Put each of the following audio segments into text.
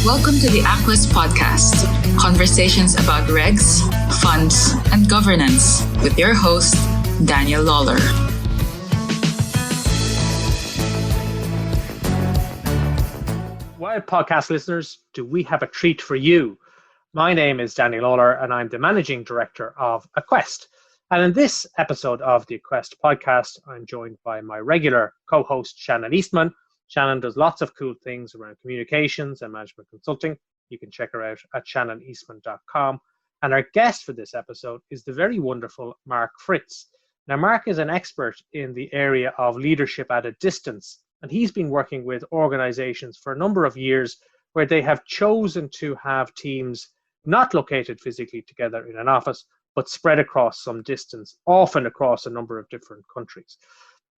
Welcome to the Aquest podcast, conversations about regs, funds, and governance with your host, Daniel Lawler. Well, podcast listeners, do we have a treat for you? My name is Daniel Lawler and I'm the Managing Director of Aquest. And in this episode of the Aquest podcast, I'm joined by my regular co-host, Shannon Eastman. Shannon does lots of cool things around communications and management consulting. You can check her out at shannoneastman.com. And our guest for this episode is the very wonderful Mark Fritz. Now, Mark is an expert in the area of leadership at a distance, and he's been working with organizations for a number of years where they have chosen to have teams not located physically together in an office, but spread across some distance, often across a number of different countries.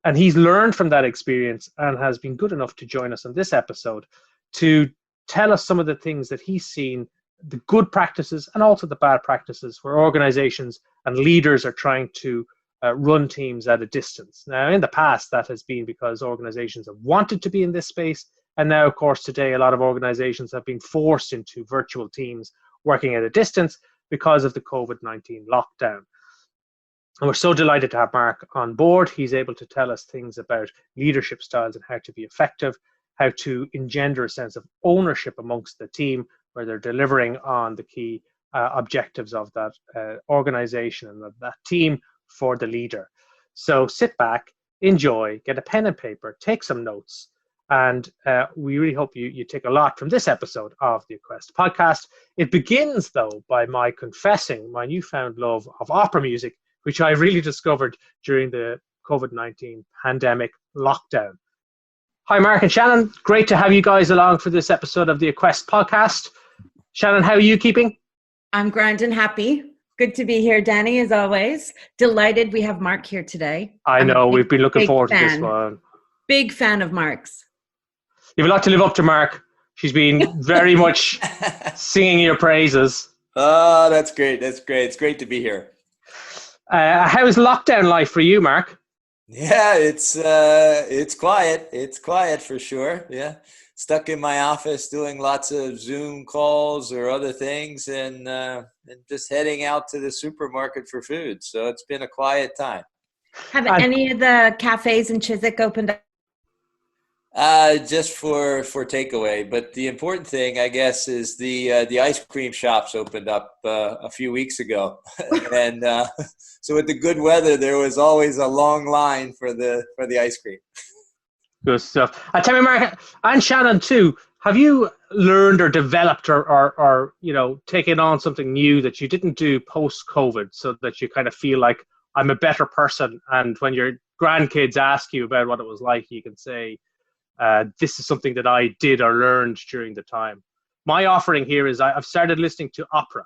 And he's learned from that experience and has been good enough to join us on this episode to tell us some of the things that he's seen, the good practices and also the bad practices where organizations and leaders are trying to run teams at a distance. Now, in the past, that has been because organizations have wanted to be in this space. And now, of course, today, a lot of organizations have been forced into virtual teams working at a distance because of the COVID-19 lockdown. And we're so delighted to have Mark on board. He's able to tell us things about leadership styles and how to be effective, how to engender a sense of ownership amongst the team where they're delivering on the key objectives of that organization and of that team for the leader. So sit back, enjoy, get a pen and paper, take some notes, and we really hope you take a lot from this episode of the Aquest podcast. It begins, though, by my confessing my newfound love of opera music, which I really discovered during the COVID-19 pandemic lockdown. Hi, Mark and Shannon. Great to have you guys along for this episode of the Aquest podcast. Shannon, how are you keeping? I'm grand and happy. Good to be here, Danny, as always. Delighted we have Mark here today. I know, we've been looking forward to this one. Big fan of Mark's. You have a lot to live up to, Mark. She's been very much singing your praises. Oh, that's great. That's great. It's great to be here. How is lockdown life for you, Mark? Yeah, it's quiet. It's quiet for sure. Yeah. Stuck in my office doing lots of Zoom calls or other things and just heading out to the supermarket for food. So it's been a quiet time. Have any of the cafes in Chiswick opened up? Just for takeaway. But the important thing, I guess, is the ice cream shops opened up a few weeks ago. And so with the good weather, there was always a long line for the ice cream. Good stuff. Tell me, Mark, and Shannon too, have you learned or developed or taken on something new that you didn't do post-COVID so that you kind of feel like I'm a better person, and when your grandkids ask you about what it was like, you can say, this is something that I did or learned during the time. My offering here is I've started listening to opera.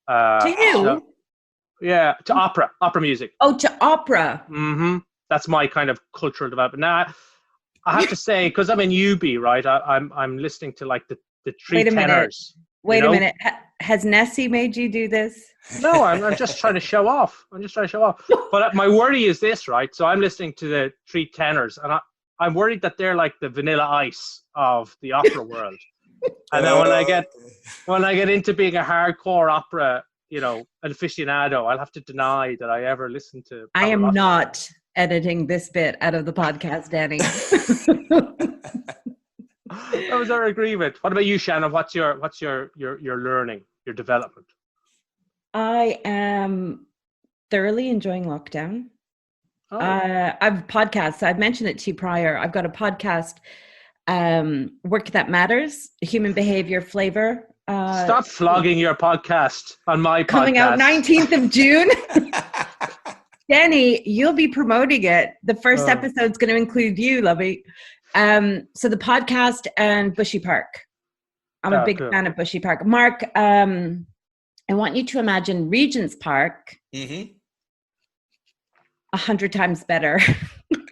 To you? Yeah, to opera music. Oh, to opera. Mm-hmm. That's my kind of cultural development. Now, I have to say, because I'm in UB, right? I'm listening to like the three tenors. Wait a minute. Has Nessie made you do this? No, I'm just trying to show off. But my worry is this, right? So I'm listening to the three tenors, and I'm worried that they're like the Vanilla Ice of the opera world. And then when I get into being a hardcore opera, an aficionado, I'll have to deny that I ever listened to. I am not editing this bit out of the podcast, Danny. That was our agreement. What about you, Shannon? What's your learning, your development? I am thoroughly enjoying lockdown. Oh. I've podcasts. I've mentioned it to you prior. I've got a podcast, Work That Matters, Human Behavior Flavor. Stop flogging your podcast on my podcast. Coming out 19th of June. Danny, you'll be promoting it. The first episode's going to include you, lovey. So the podcast and Bushy Park. I'm a big fan of Bushy Park. Mark, I want you to imagine Regent's Park 100 times better.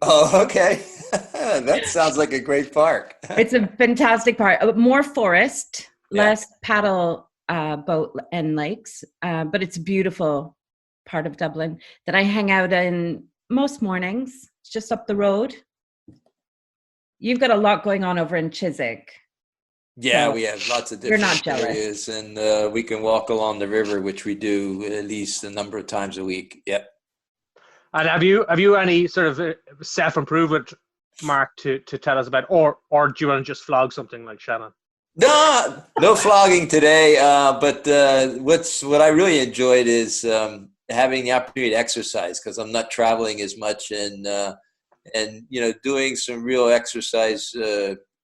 Oh, okay. That sounds like a great park. It's a fantastic park. More forest, less paddle boat and lakes, but it's a beautiful part of Dublin that I hang out in most mornings. It's just up the road. You've got a lot going on over in Chiswick. Yeah, So we have lots of you're not different jealous. areas, and we can walk along the river, which we do at least a number of times a week. Yep. And have you any sort of self-improvement, Mark, to tell us about, or do you want to just flog something like Shannon? No, no flogging today. But what I really enjoyed is having the opportunity to exercise, because I'm not traveling as much, and doing some real exercise,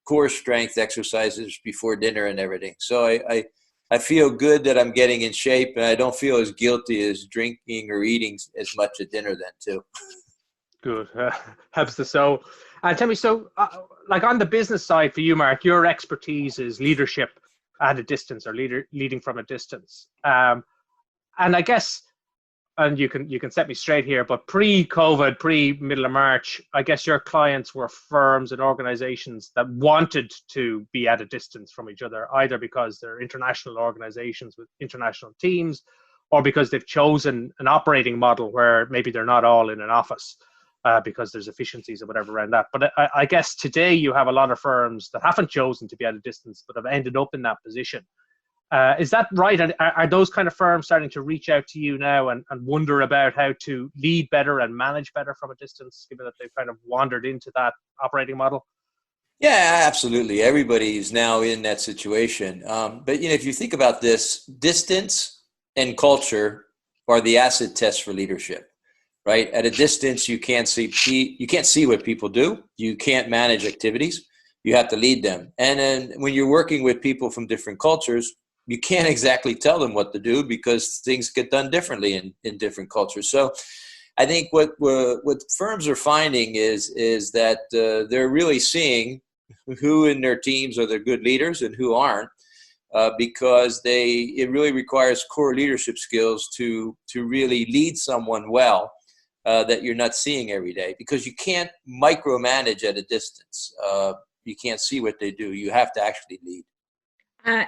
core strength exercises before dinner and everything. So I feel good that I'm getting in shape, and I don't feel as guilty as drinking or eating as much at dinner then too. Good. Helps the soul. And tell me, so like on the business side for you, Mark, your expertise is leadership at a distance, or leading from a distance. And I guess, and you can set me straight here, but pre-COVID, pre-middle of March, I guess your clients were firms and organizations that wanted to be at a distance from each other, either because they're international organizations with international teams, or because they've chosen an operating model where maybe they're not all in an office because there's efficiencies or whatever around that. But I guess today you have a lot of firms that haven't chosen to be at a distance, but have ended up in that position. Is that right? And are those kind of firms starting to reach out to you now and wonder about how to lead better and manage better from a distance, given that they've kind of wandered into that operating model? Yeah, absolutely. Everybody is now in that situation. But if you think about this, distance and culture are the acid test for leadership. Right? At a distance, you can't see what people do. You can't manage activities. You have to lead them. And then when you're working with people from different cultures, you can't exactly tell them what to do, because things get done differently in different cultures. So I think what firms are finding is that they're really seeing who in their teams are the good leaders and who aren't, because it really requires core leadership skills to really lead someone well. That you're not seeing every day, because you can't micromanage at a distance. You can't see what they do. You have to actually lead.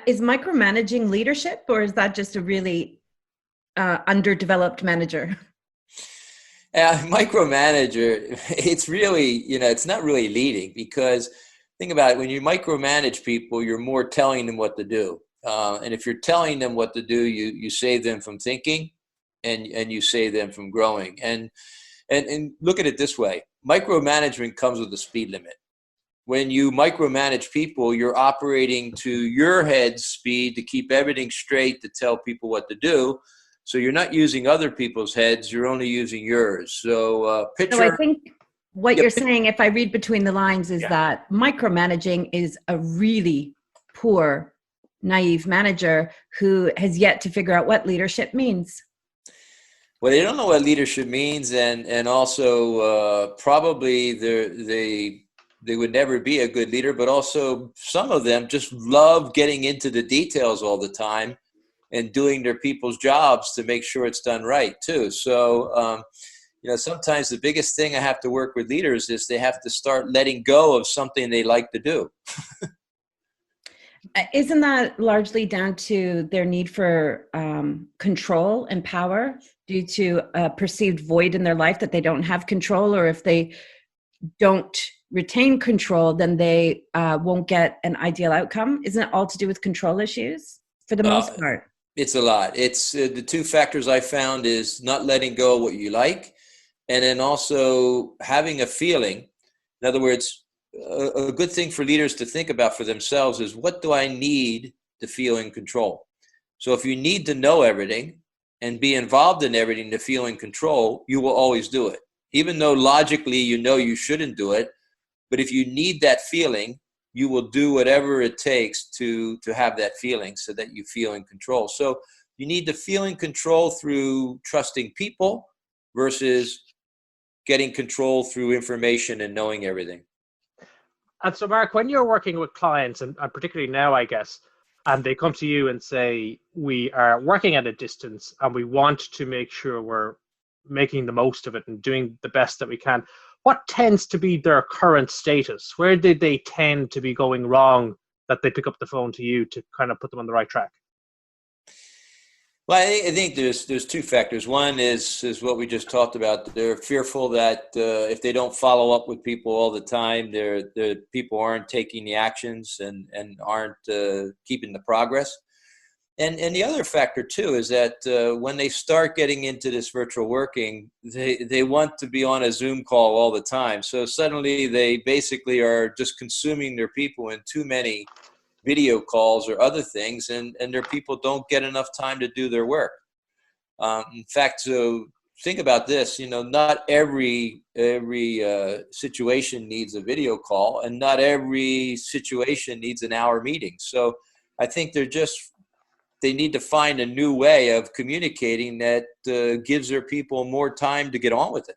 Is micromanaging leadership, or is that just a really underdeveloped manager? Micromanager, it's really, it's not really leading, because think about it. When you micromanage people, you're more telling them what to do. And if you're telling them what to do, you save them from thinking, and you save them from growing. And look at it this way. Micromanagement comes with a speed limit. When you micromanage people, you're operating to your head's speed to keep everything straight, to tell people what to do. So you're not using other people's heads, you're only using yours. So So I think what you're saying, if I read between the lines, is that micromanaging is a really poor, naive manager who has yet to figure out what leadership means. Well, they don't know what leadership means, and also probably they would never be a good leader. But also, some of them just love getting into the details all the time and doing their people's jobs to make sure it's done right too. So sometimes the biggest thing I have to work with leaders is they have to start letting go of something they like to do. Isn't that largely down to their need for control and power, due to a perceived void in their life that they don't have control? Or if they don't retain control, then they won't get an ideal outcome? Isn't it all to do with control issues for the most part? It's a lot. It's the two factors I found is not letting go of what you like, and then also having a feeling. In other words, a good thing for leaders to think about for themselves is, what do I need to feel in control? So if you need to know everything and be involved in everything to feel in control, you will always do it. Even though logically you shouldn't do it, but if you need that feeling, you will do whatever it takes to have that feeling so that you feel in control. So you need to feel in control through trusting people versus getting control through information and knowing everything. And so, Mark, when you're working with clients, and particularly now, I guess, and they come to you and say, we are working at a distance and we want to make sure we're making the most of it and doing the best that we can, what tends to be their current status? Where did they tend to be going wrong that they pick up the phone to you to kind of put them on the right track? Well, I think there's two factors. One is what we just talked about. They're fearful that if they don't follow up with people all the time, the people aren't taking the actions and aren't keeping the progress. And the other factor too is that when they start getting into this virtual working, they want to be on a Zoom call all the time. So suddenly they basically are just consuming their people in too many video calls or other things, and their people don't get enough time to do their work. In fact, so think about this, not every situation needs a video call, and not every situation needs an hour meeting. So I think they need to find a new way of communicating that gives their people more time to get on with it.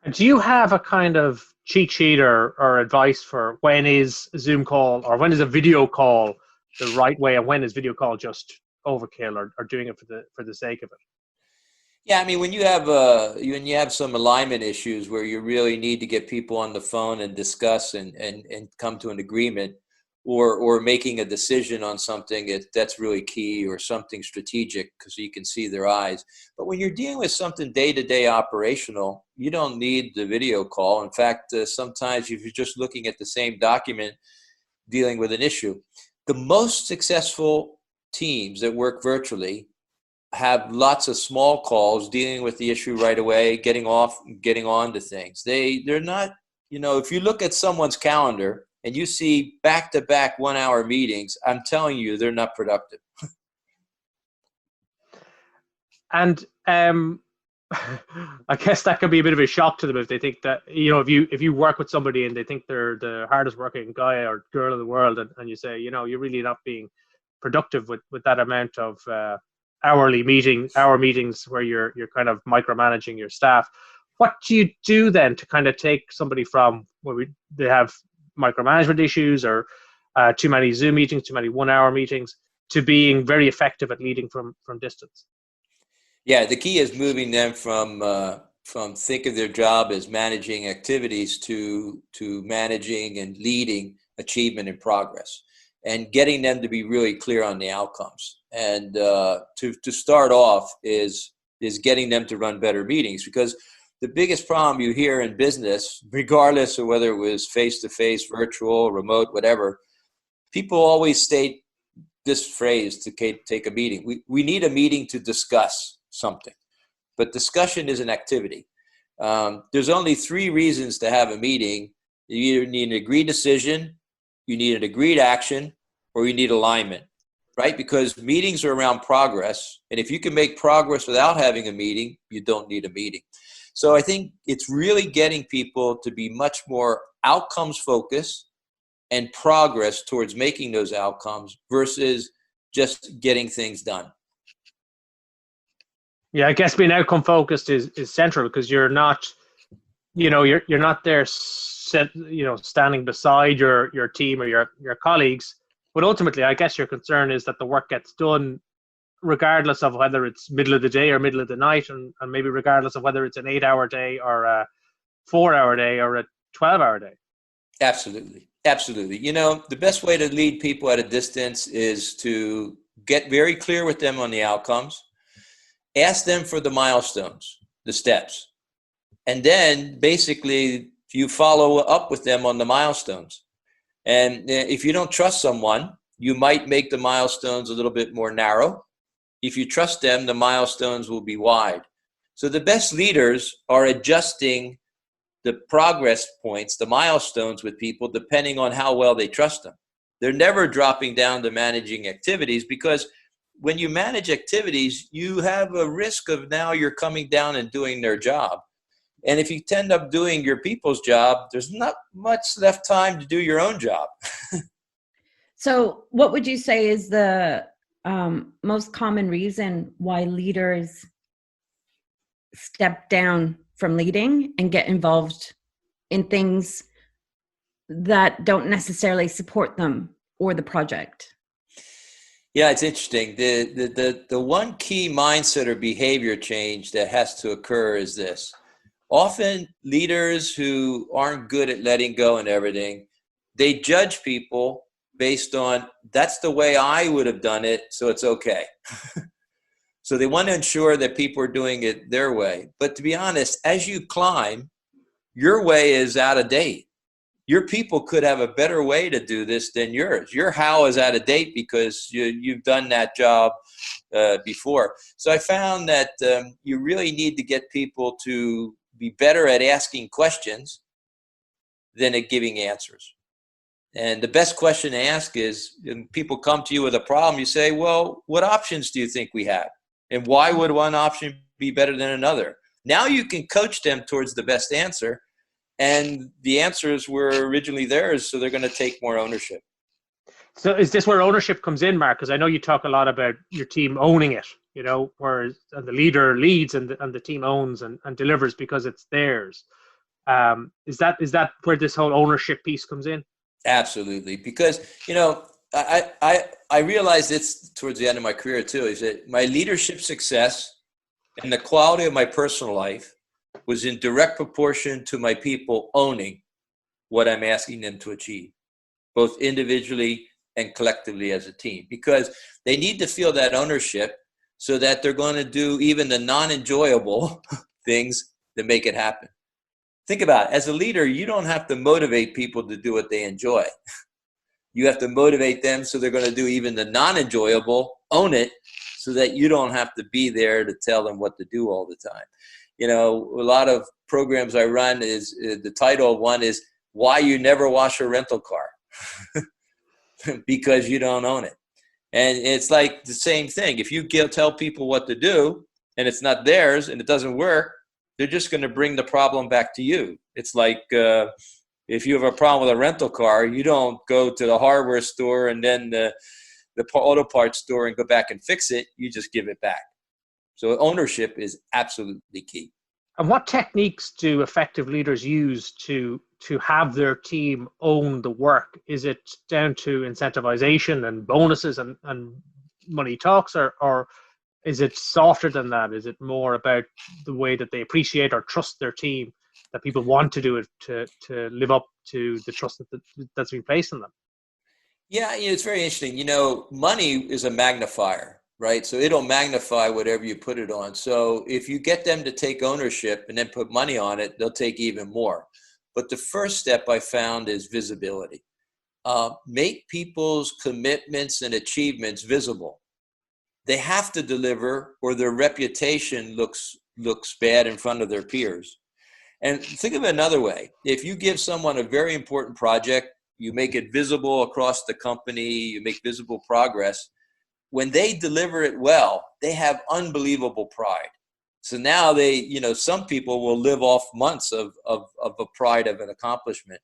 And do you have a kind of cheat sheet or advice for when is a Zoom call or when is a video call the right way, and when is video call just overkill or doing it for the sake of it? Yeah, I mean, when you have some alignment issues where you really need to get people on the phone and discuss and come to an agreement, or making a decision on something that's really key, or something strategic because you can see their eyes. But when you're dealing with something day-to-day operational, you don't need the video call. In fact, sometimes if you're just looking at the same document dealing with an issue, the most successful teams that work virtually have lots of small calls dealing with the issue right away, getting on to things. They're not, if you look at someone's calendar and you see back-to-back 1 hour meetings, I'm telling you, they're not productive. And I guess that could be a bit of a shock to them if they think that, if you work with somebody and they think they're the hardest working guy or girl in the world, and you say, you're really not being productive with that amount of hour meetings where you're kind of micromanaging your staff. What do you do then to kind of take somebody from where they have micromanagement issues or too many Zoom meetings, too many 1 hour meetings, to being very effective at leading from distance? Yeah, the key is moving them from think of their job as managing activities to managing and leading achievement and progress, and getting them to be really clear on the outcomes. And to start off is getting them to run better meetings, because the biggest problem you hear in business, regardless of whether it was face-to-face, virtual, remote, whatever, people always state this phrase to take a meeting. We need a meeting to discuss something, but discussion is an activity. There's only 3 reasons to have a meeting. You either need an agreed decision, you need an agreed action, or you need alignment, right? Because meetings are around progress, and if you can make progress without having a meeting, you don't need a meeting. So I think it's really getting people to be much more outcomes focused and progress towards making those outcomes versus just getting things done. Yeah, I guess being outcome focused is central, because you're not, you're not there standing beside your team or your colleagues. But ultimately, I guess your concern is that the work gets done regardless of whether it's middle of the day or middle of the night, and maybe regardless of whether it's an 8-hour day or a 4-hour day or a 12-hour day. Absolutely. Absolutely. The best way to lead people at a distance is to get very clear with them on the outcomes, ask them for the milestones, the steps, and then basically you follow up with them on the milestones. And if you don't trust someone, you might make the milestones a little bit more narrow. If you trust them, the milestones will be wide. So the best leaders are adjusting the progress points, the milestones with people, depending on how well they trust them. They're never dropping down to managing activities, because when you manage activities, you have a risk of now you're coming down and doing their job. And if you end up doing your people's job, there's not much left time to do your own job. So what would you say is the most common reason why leaders step down from leading and get involved in things that don't necessarily support them or the project? Yeah, it's interesting. The one key mindset or behavior change that has to occur is this. Often leaders who aren't good at letting go and everything, they judge people based on, that's the way I would have done it, so it's okay. So they want to ensure that people are doing it their way. But to be honest, as you climb, your way is out of date. Your people could have a better way to do this than yours. Your how is out of date because you've done that job before. So I found that you really need to get people to be better at asking questions than at giving answers. And the best question to ask is, when people come to you with a problem, you say, well, what options do you think we have? And why would one option be better than another? Now you can coach them towards the best answer. And the answers were originally theirs, so they're going to take more ownership. So is this where ownership comes in, Mark? Because I know you talk a lot about your team owning it, whereas the leader leads and the team owns and delivers because it's theirs. Is that where this whole ownership piece comes in? Absolutely. Because, I realized it's towards the end of my career too, is that my leadership success and the quality of my personal life was in direct proportion to my people owning what I'm asking them to achieve, both individually and collectively as a team, because they need to feel that ownership so that they're going to do even the non-enjoyable things that make it happen. Think about it. As a leader, you don't have to motivate people to do what they enjoy. You have to motivate them so they're going to do even the non-enjoyable, own it, so that you don't have to be there to tell them what to do all the time. A lot of programs I run is the title of one is Why You Never Wash a Rental Car. Because you don't own it. And it's like the same thing. If you tell people what to do and it's not theirs and it doesn't work, they're just going to bring the problem back to you. It's like if you have a problem with a rental car, you don't go to the hardware store and then the auto parts store and go back and fix it. You just give it back. So ownership is absolutely key. And what techniques do effective leaders use to have their team own the work? Is it down to incentivization and bonuses and money talks, or is it softer than that? Is it more about the way that they appreciate or trust their team, that people want to do it to live up to the trust that's been placed in them? Yeah, it's very interesting. Money is a magnifier, right? So it'll magnify whatever you put it on. So if you get them to take ownership and then put money on it, they'll take even more. But the first step I found is visibility. Make people's commitments and achievements visible. They have to deliver or their reputation looks bad in front of their peers. And think of it another way. If you give someone a very important project, you make it visible across the company, you make visible progress. When they deliver it well, they have unbelievable pride. So now some people will live off months of a pride of an accomplishment.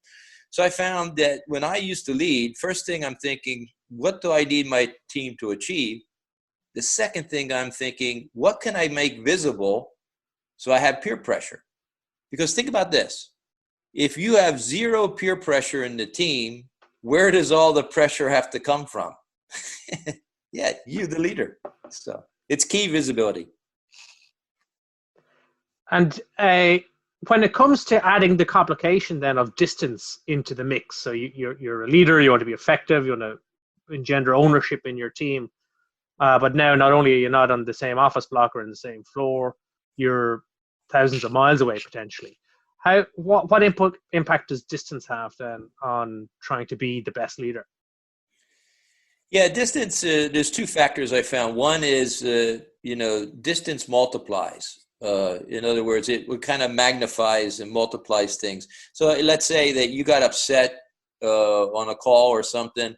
So I found that when I used to lead, first thing I'm thinking, what do I need my team to achieve? The second thing I'm thinking, what can I make visible so I have peer pressure? Because think about this. If you have zero peer pressure in the team, where does all the pressure have to come from? Yeah, you, the leader. So it's key visibility. And when it comes to adding the complication then of distance into the mix, so you're a leader, you want to be effective, you want to engender ownership in your team, but now not only are you not on the same office block or in the same floor, you're thousands of miles away potentially. What impact does distance have then on trying to be the best leader? Yeah, distance, there's two factors I found. One is, distance multiplies. In other words, it kind of magnifies and multiplies things. So let's say that you got upset on a call or something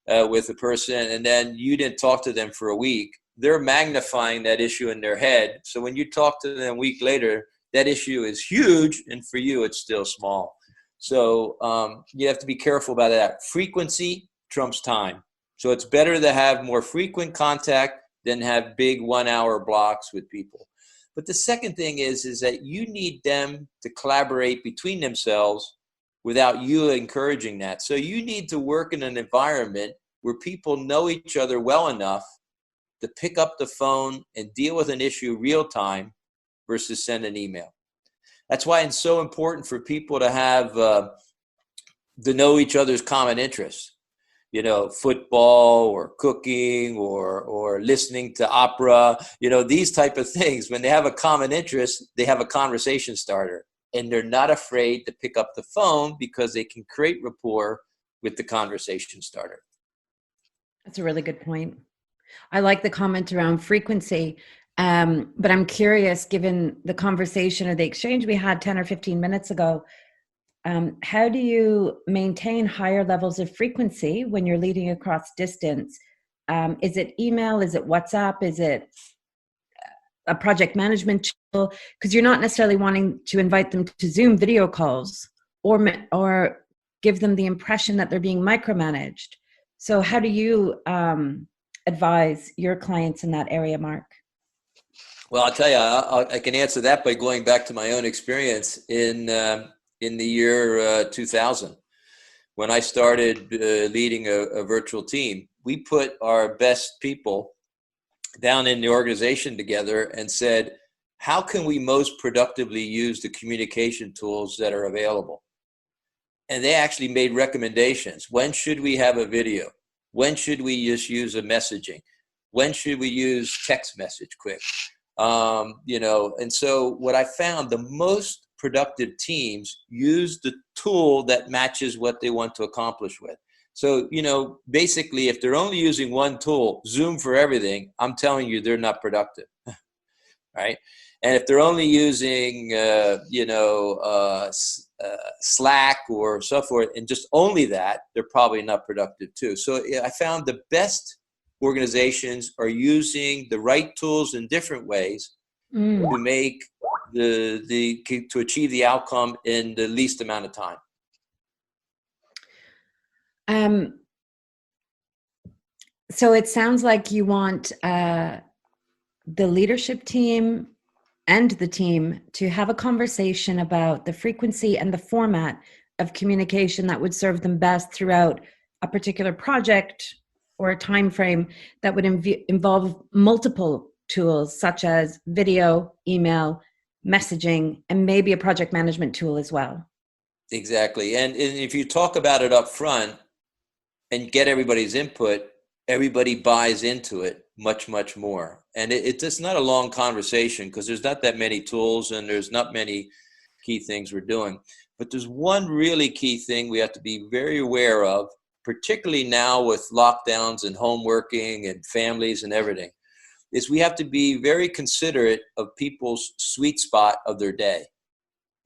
with a person, and then you didn't talk to them for a week. They're magnifying that issue in their head. So when you talk to them a week later, that issue is huge, and for you, it's still small. So you have to be careful about that. Frequency trumps time. So it's better to have more frequent contact than have big 1 hour blocks with people. But the second thing is that you need them to collaborate between themselves without you encouraging that. So you need to work in an environment where people know each other well enough to pick up the phone and deal with an issue real time versus send an email. That's why it's so important for people to have to know each other's common interests. football or cooking or listening to opera, these type of things. When they have a common interest, they have a conversation starter, and they're not afraid to pick up the phone because they can create rapport with the conversation starter. That's a really good point. I like the comment around frequency, but I'm curious, given the conversation or the exchange we had 10 or 15 minutes ago, how do you maintain higher levels of frequency when you're leading across distance? Is it email? Is it WhatsApp? Is it a project management tool? Because you're not necessarily wanting to invite them to Zoom video calls or give them the impression that they're being micromanaged. So how do you advise your clients in that area, Mark? Well, I'll tell you, I can answer that by going back to my own experience in the year 2000. When I started leading a virtual team, we put our best people down in the organization together and said, how can we most productively use the communication tools that are available? And they actually made recommendations. When should we have a video? When should we just use a messaging? When should we use text message quick? And so what I found, the most productive teams use the tool that matches what they want to accomplish with. So, basically, if they're only using one tool, Zoom for everything, I'm telling you, they're not productive, right? And if they're only using, Slack or so forth, and just only that, they're probably not productive too. So I found the best organizations are using the right tools in different ways to make to achieve the outcome in the least amount of time. So it sounds like you want the leadership team and the team to have a conversation about the frequency and the format of communication that would serve them best throughout a particular project or a time frame that would involve multiple tools such as video, email, messaging, and maybe a project management tool as well. Exactly. And if you talk about it up front and get everybody's input, everybody buys into it much, much more. And it's just not a long conversation because there's not that many tools and there's not many key things we're doing. But there's one really key thing we have to be very aware of, particularly now with lockdowns and home working and families and everything, is we have to be very considerate of people's sweet spot of their day,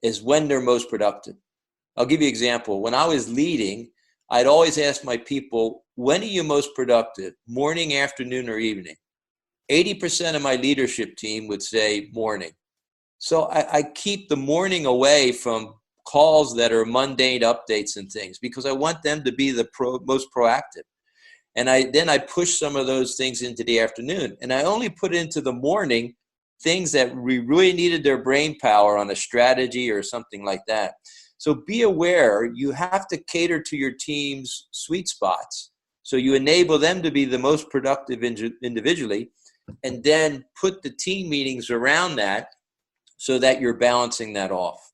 is when they're most productive. I'll give you an example. When I was leading, I'd always ask my people, when are you most productive, morning, afternoon, or evening? 80% of my leadership team would say morning. So I keep the morning away from calls that are mundane updates and things because I want them to be the most proactive. And then I push some of those things into the afternoon. And I only put into the morning things that we really needed their brain power on a strategy or something like that. So be aware, you have to cater to your team's sweet spots. So you enable them to be the most productive individually, and then put the team meetings around that so that you're balancing that off.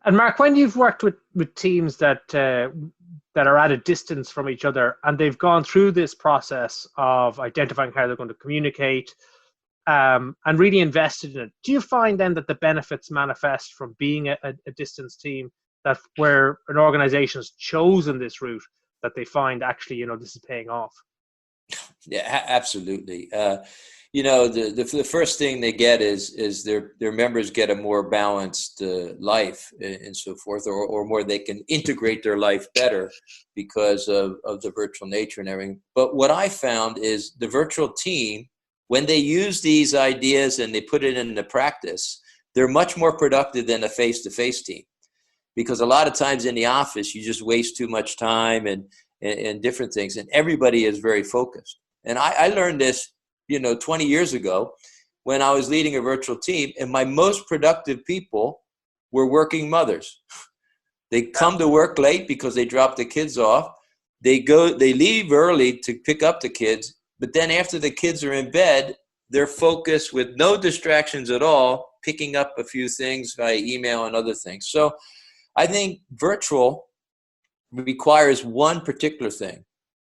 And Mark, when you've worked with teams that are at a distance from each other and they've gone through this process of identifying how they're going to communicate and really invested in it, do you find then that the benefits manifest from being a distance team, that where an organization has chosen this route, that they find actually, this is paying off? Yeah, absolutely. The first thing they get is their members get a more balanced life and so forth, or more they can integrate their life better because of the virtual nature and everything. But what I found is the virtual team, when they use these ideas and they put it into practice, they're much more productive than a face-to-face team. Because a lot of times in the office, you just waste too much time and different things, and everybody is very focused. And I learned this 20 years ago when I was leading a virtual team, and my most productive people were working mothers. They come to work late because they drop the kids off. They leave early to pick up the kids, but then after the kids are in bed, they're focused with no distractions at all, picking up a few things via email and other things. So I think virtual requires one particular thing.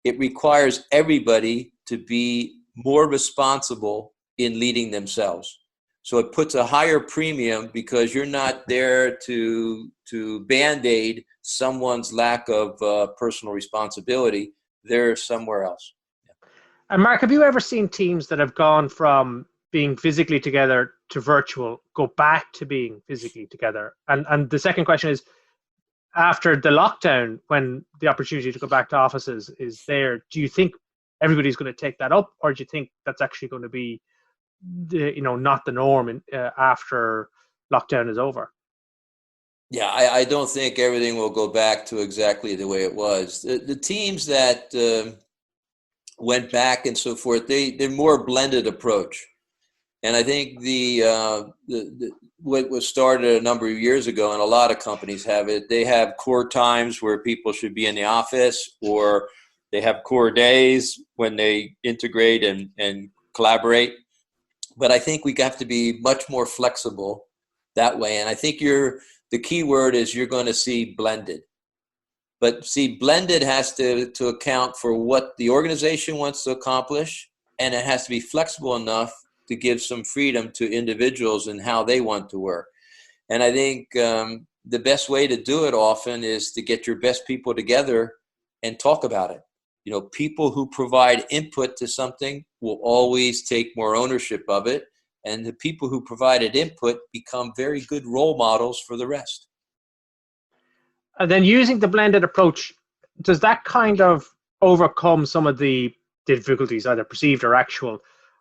It requires everybody to be more responsible in leading themselves. So it puts a higher premium because you're not there to band-aid someone's lack of personal responsibility. They're somewhere else. And Mark, have you ever seen teams that have gone from being physically together to virtual, go back to being physically together? And the second question is, after the lockdown, when the opportunity to go back to offices is there, do you think everybody's going to take that up, or do you think that's actually going to be, not the norm after lockdown is over? Yeah, I don't think everything will go back to exactly the way it was. The teams that went back and so forth, they're more blended approach. And I think what was started a number of years ago, and a lot of companies have it, they have core times where people should be in the office, or they have core days when they integrate and collaborate. But I think we have to be much more flexible that way. And I think the key word is you're going to see blended. But see, blended has to account for what the organization wants to accomplish, and it has to be flexible enough to give some freedom to individuals in how they want to work. And I think the best way to do it often is to get your best people together and talk about it. People who provide input to something will always take more ownership of it. And the people who provided input become very good role models for the rest. And then using the blended approach, does that kind of overcome some of the difficulties, either perceived or actual,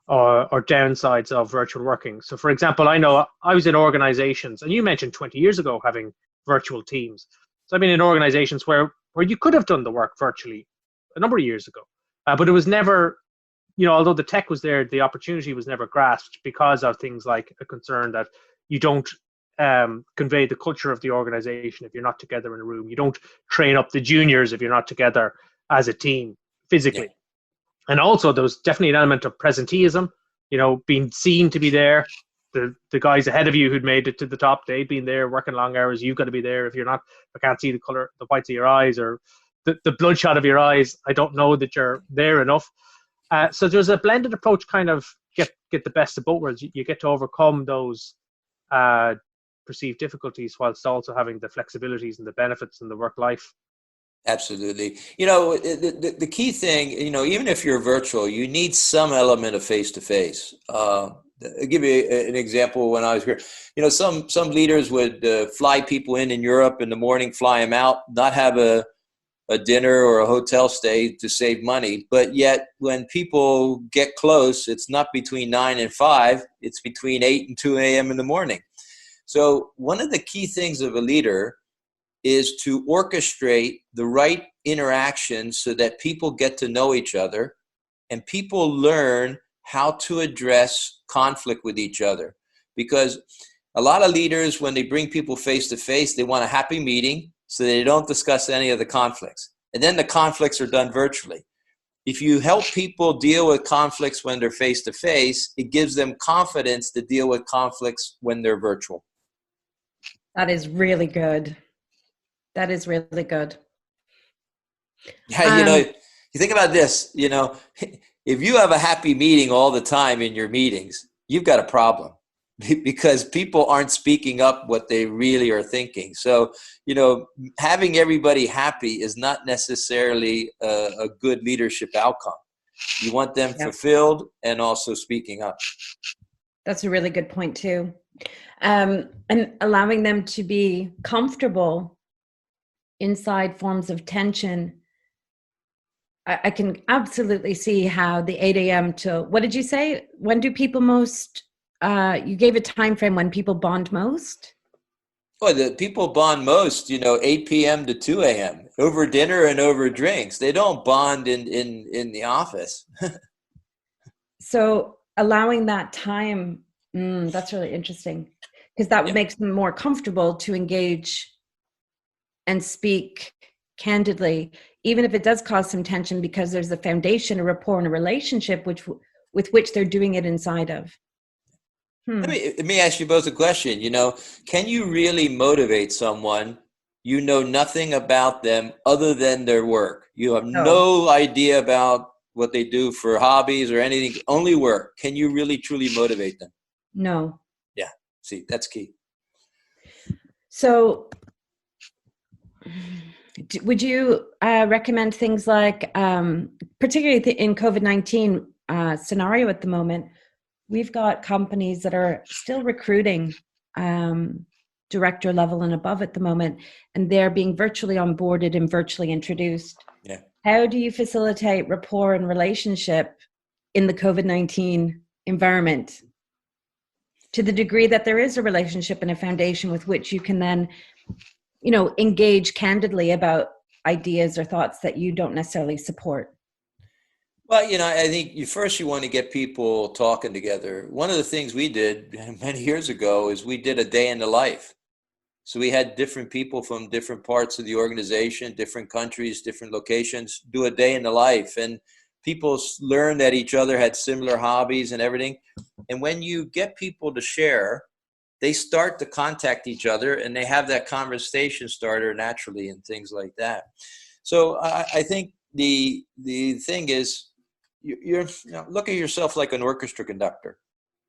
or downsides of virtual working? So, for example, I know I was in organizations, and you mentioned 20 years ago having virtual teams. So I've been in organizations where you could have done the work virtually a number of years ago, but it was never, although the tech was there, the opportunity was never grasped because of things like a concern that you don't convey the culture of the organization if you're not together in a room. You don't train up the juniors if you're not together as a team physically. Yeah. And also there was definitely an element of presenteeism, being seen to be there. The guys ahead of you who'd made it to the top, they'd been there working long hours. You've got to be there. If you're not, I can't see the color, the whites of your eyes, or the bloodshot of your eyes, I don't know that you're there enough. So there's a blended approach, kind of get the best of both worlds. You get to overcome those perceived difficulties whilst also having the flexibilities and the benefits and the work life. Absolutely. The key thing, even if you're virtual, you need some element of face-to-face. I'll give you an example. When I was here, some leaders would fly people in Europe in the morning, fly them out, not have a dinner or a hotel stay to save money. But yet when people get close, it's not between 9 and 5, it's between 8 and 2 a.m. in the morning. So one of the key things of a leader is to orchestrate the right interactions so that people get to know each other and people learn how to address conflict with each other. Because a lot of leaders, when they bring people face to face, they want a happy meeting so they don't discuss any of the conflicts. And then the conflicts are done virtually. If you help people deal with conflicts when they're face to face, it gives them confidence to deal with conflicts when they're virtual. That is really good. That is really good. Yeah, you think about this, if you have a happy meeting all the time in your meetings, you've got a problem because people aren't speaking up what they really are thinking. So, having everybody happy is not necessarily a good leadership outcome. You want them fulfilled and also speaking up. That's a really good point too. And allowing them to be comfortable inside forms of tension. I can absolutely see how the 8 a.m. to, what did you say? When do people most, you gave a time frame when people bond most? Well, the people bond most, 8 p.m. to 2 a.m. over dinner and over drinks. They don't bond in the office. So allowing that time, that's really interesting, because that makes them more comfortable to engage and speak candidly, even if it does cause some tension, because there's a foundation, a rapport, and a relationship with which they're doing it inside of. Let me ask you both a question. Can you really motivate someone you know nothing about them other than their work. You have no idea about what they do for hobbies or anything, only work. Can you really, truly motivate them? No. Yeah. See, that's key. So would you recommend things like, particularly in COVID-19 scenario at the moment, we've got companies that are still recruiting director level and above at the moment, and they're being virtually onboarded and virtually introduced. Yeah. How do you facilitate rapport and relationship in the COVID-19 environment to the degree that there is a relationship and a foundation with which you can then, engage candidly about ideas or thoughts that you don't necessarily support? Well, I think you want to get people talking together. One of the things we did many years ago is we did a day in the life. So we had different people from different parts of the organization, different countries, different locations, do a day in the life. And people learned that each other had similar hobbies and everything. And when you get people to share, they start to contact each other and they have that conversation starter naturally and things like that. So I think the thing is, you're look at yourself like an orchestra conductor.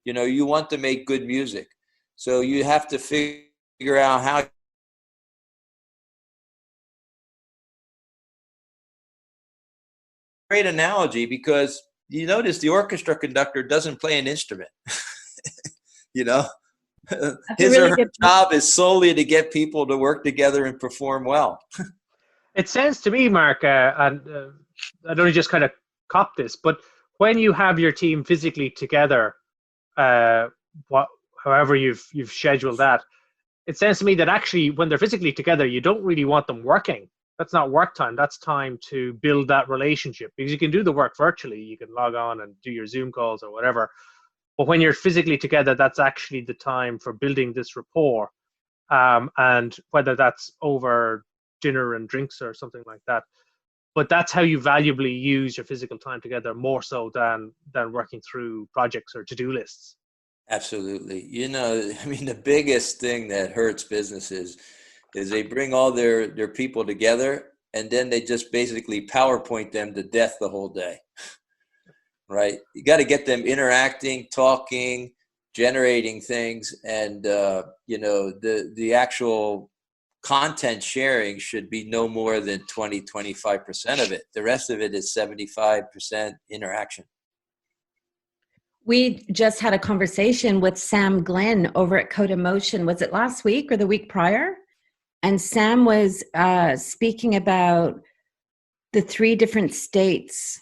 You want to make good music. So you have to figure out how. Great analogy, because you notice the orchestra conductor doesn't play an instrument. His or her job is solely to get people to work together and perform well. It sounds to me, Mark, and I'd only just kind of cop this, but when you have your team physically together, however you've scheduled that, it sounds to me that actually when they're physically together, you don't really want them working. That's not work time. That's time to build that relationship, because you can do the work virtually. You can log on and do your Zoom calls or whatever. But when you're physically together, that's actually the time for building this rapport. And whether that's over dinner and drinks or something like that. But that's how you valuably use your physical time together, more so than working through projects or to-do lists. Absolutely. The biggest thing that hurts businesses is they bring all their people together and then they just basically PowerPoint them to death the whole day. Right? You got to get them interacting, talking, generating things, and the actual content sharing should be no more than 20-25% of it. The rest of it is 75% interaction. We just had a conversation with Sam Glenn over at Code Emotion. Was it last week or the week prior? And Sam was speaking about the 3 different states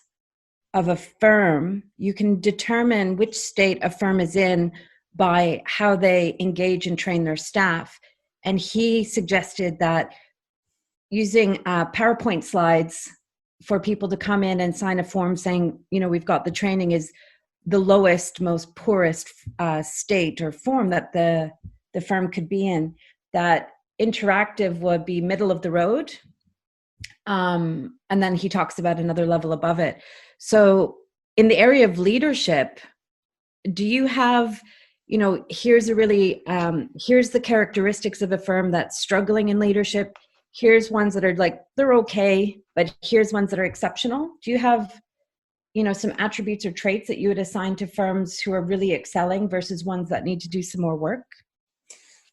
of a firm. You can determine which state a firm is in by how they engage and train their staff. And he suggested that using PowerPoint slides for people to come in and sign a form saying, we've got the training, is the lowest, most poorest state or form that the firm could be in. That interactive would be middle of the road. And then he talks about another level above it. So in the area of leadership, do you have, here's the characteristics of a firm that's struggling in leadership. Here's ones that are they're okay, but here's ones that are exceptional. Do you have, some attributes or traits that you would assign to firms who are really excelling versus ones that need to do some more work?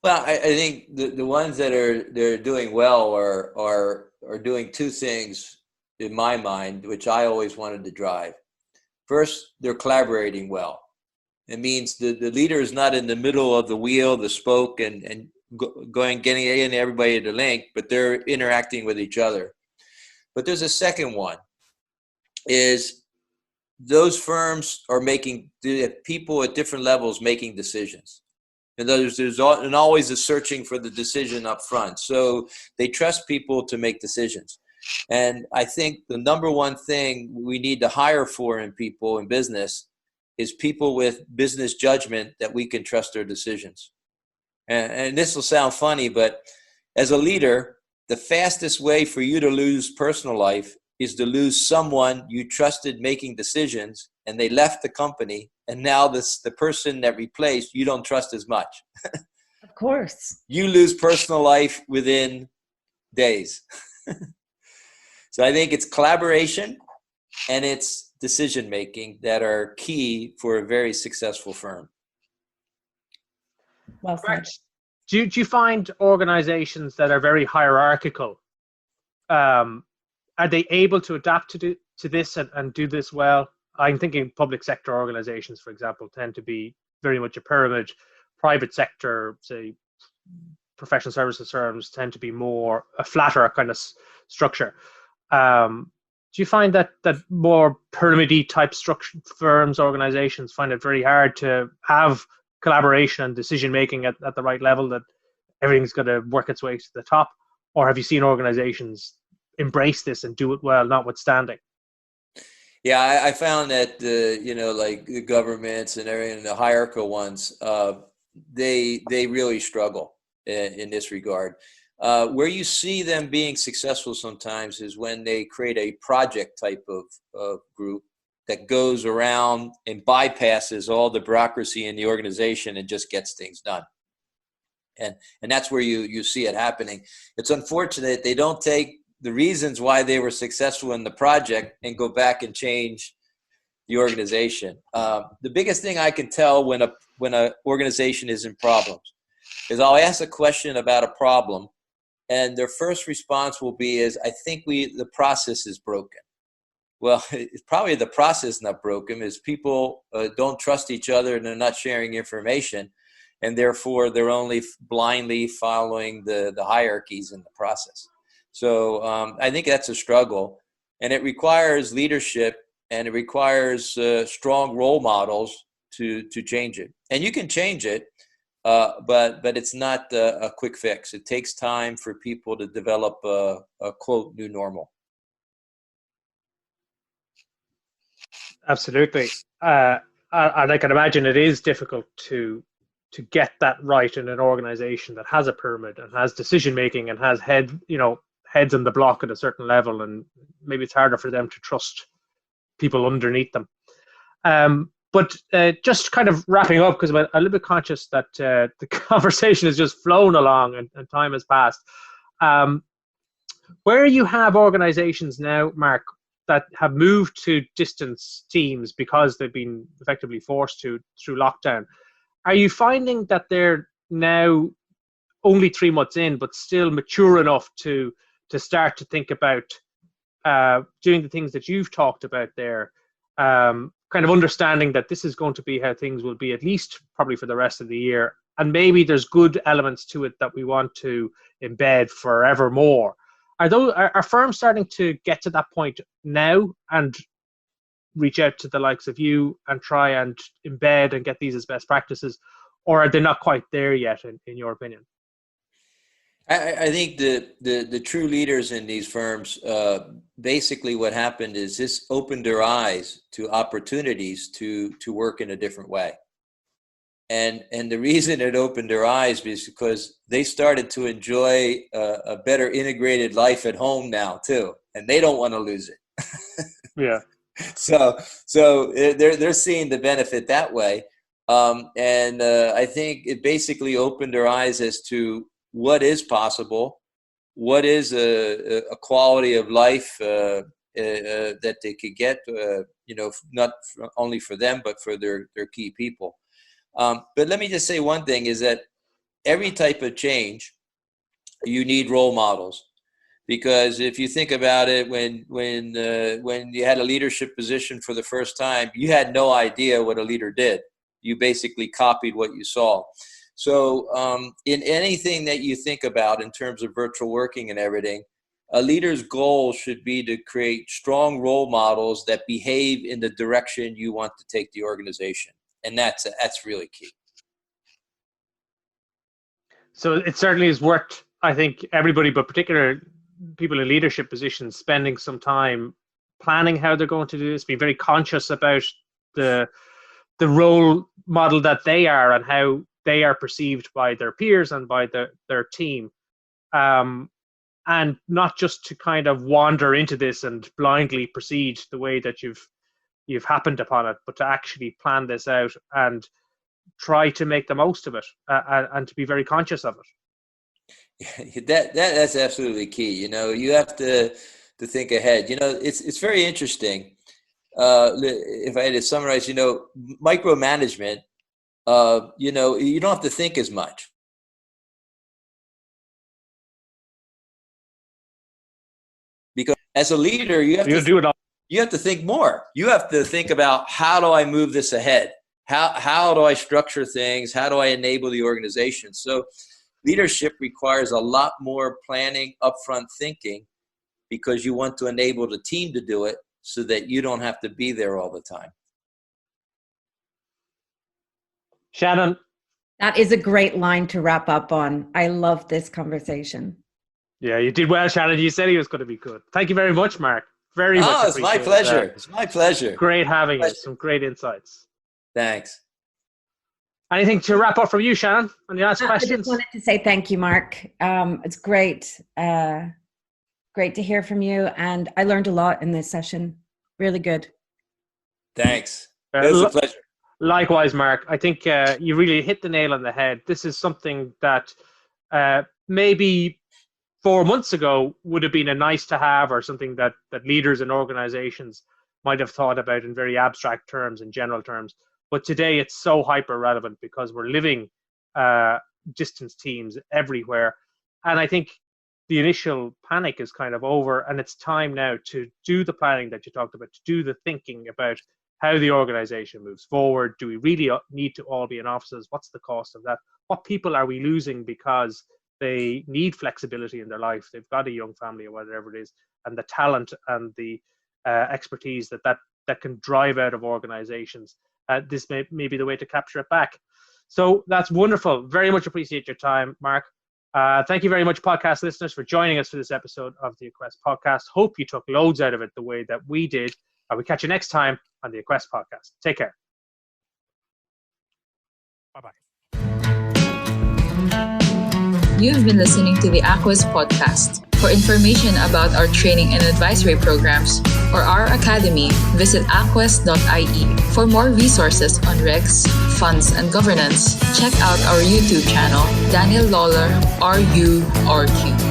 Well, I think the ones that they're doing well are doing 2 things in my mind, which I always wanted to drive. First, they're collaborating well. It means the leader is not in the middle of the wheel, the spoke, and getting in everybody to link, but they're interacting with each other. But there's a second one, is those firms are making people at different levels making decisions. And there's always a searching for the decision up front. So they trust people to make decisions. And I think the number one thing we need to hire for in people in business is people with business judgment that we can trust their decisions. And this will sound funny, but as a leader, the fastest way for you to lose personal life is to lose someone you trusted making decisions, and they left the company, and now the person that replaced you don't trust as much. Of course. You lose personal life within days. So I think it's collaboration and it's decision making that are key for a very successful firm. Well said. Do you find organizations that are very hierarchical, are they able to adapt to this and do this well? I'm thinking public sector organizations, for example, tend to be very much a pyramid. Private sector, say, professional services firms tend to be more a flatter kind of structure. Do you find that more pyramid-y type structure firms, organizations find it very hard to have collaboration and decision making at the right level, that everything's going to work its way to the top? Or have you seen organizations embrace this and do it well, notwithstanding? Yeah, I found that like the governments and everything, the hierarchical ones, they really struggle in this regard. Where you see them being successful sometimes is when they create a project type of group that goes around and bypasses all the bureaucracy in the organization and just gets things done. And that's where you see it happening. It's unfortunate they don't take the reasons why they were successful in the project and go back and change the organization. The biggest thing I can tell when a organization is in problems is I'll ask a question about a problem, and their first response will be I think the process is broken. Well, it's probably the process not broken, is people don't trust each other and they're not sharing information, and therefore they're only blindly following the hierarchies in the process. So I think that's a struggle, and it requires leadership, and it requires strong role models to change it. And you can change it, but it's not a quick fix. It takes time for people to develop a quote new normal. Absolutely, and I can imagine it is difficult to get that right in an organization that has a pyramid and has decision making and has heads in the block at a certain level, and maybe it's harder for them to trust people underneath them. But just kind of wrapping up, because I'm a little bit conscious that the conversation has just flown along and time has passed. Where you have organizations now, Mark, that have moved to distance teams because they've been effectively forced to through lockdown, are you finding that they're now only 3 months in, but still mature enough to start to think about doing the things that you've talked about there, kind of understanding that this is going to be how things will be, at least probably for the rest of the year, and maybe there's good elements to it that we want to embed forevermore? Are firms starting to get to that point now and reach out to the likes of you and try and embed and get these as best practices, or are they not quite there yet, in your opinion? I think the true leaders in these firms, basically what happened is this opened their eyes to opportunities to work in a different way. And the reason it opened their eyes is because they started to enjoy a better integrated life at home now too, and they don't want to lose it. Yeah. So they're seeing the benefit that way, and I think it basically opened their eyes as to what is possible, what is a quality of life that they could get, not only for them but for their key people. But let me just say one thing is that every type of change, you need role models. Because if you think about it, when you had a leadership position for the first time, you had no idea what a leader did. You basically copied what you saw. So in anything that you think about in terms of virtual working and everything, a leader's goal should be to create strong role models that behave in the direction you want to take the organization. And that's really key. So it certainly is worth, I think, everybody, but particularly people in leadership positions, spending some time planning how they're going to do this, being very conscious about the role model that they are and how they are perceived by their peers and by their team, and not just to kind of wander into this and blindly proceed the way that you've happened upon it, but to actually plan this out and try to make the most of it, and to be very conscious of it. That's absolutely key. You have to think ahead. It's very interesting. If I had to summarize, micromanagement, you don't have to think as much. Because as a leader, you have to do it all. You have to think more. You have to think about, how do I move this ahead? How do I structure things? How do I enable the organization? So leadership requires a lot more planning, upfront thinking, because you want to enable the team to do it so that you don't have to be there all the time. Shannon. That is a great line to wrap up on. I love this conversation. Yeah, you did well, Shannon. You said he was going to be good. Thank you very much, Mark. Very much. It's my pleasure. It's my pleasure. Great having you. Some great insights. Thanks. Anything to wrap up from you, Shannon? Any last questions? I just wanted to say thank you, Mark. It's great. Great to hear from you. And I learned a lot in this session. Really good. Thanks. It was a pleasure. Likewise, Mark. I think you really hit the nail on the head. This is something that maybe 4 months ago would have been a nice to have, or something that leaders and organizations might have thought about in very abstract terms and general terms. But today it's so hyper relevant because we're living distance teams everywhere. And I think the initial panic is kind of over, and it's time now to do the planning that you talked about, to do the thinking about how the organization moves forward. Do we really need to all be in offices? What's the cost of that? What people are we losing because they need flexibility in their life? They've got a young family or whatever it is, and the talent and the expertise that can drive out of organizations. This may be the way to capture it back. So that's wonderful. Very much appreciate your time, Mark. Thank you very much, podcast listeners, for joining us for this episode of the Aquest podcast. Hope you took loads out of it the way that we did. We'll catch you next time on the Aquest podcast. Take care. Bye-bye. You have been listening to the Aquest podcast. For information about our training and advisory programs or our academy, visit aquest.ie. For more resources on regs, funds, and governance, check out our YouTube channel, Daniel Lawler, RU, RQ.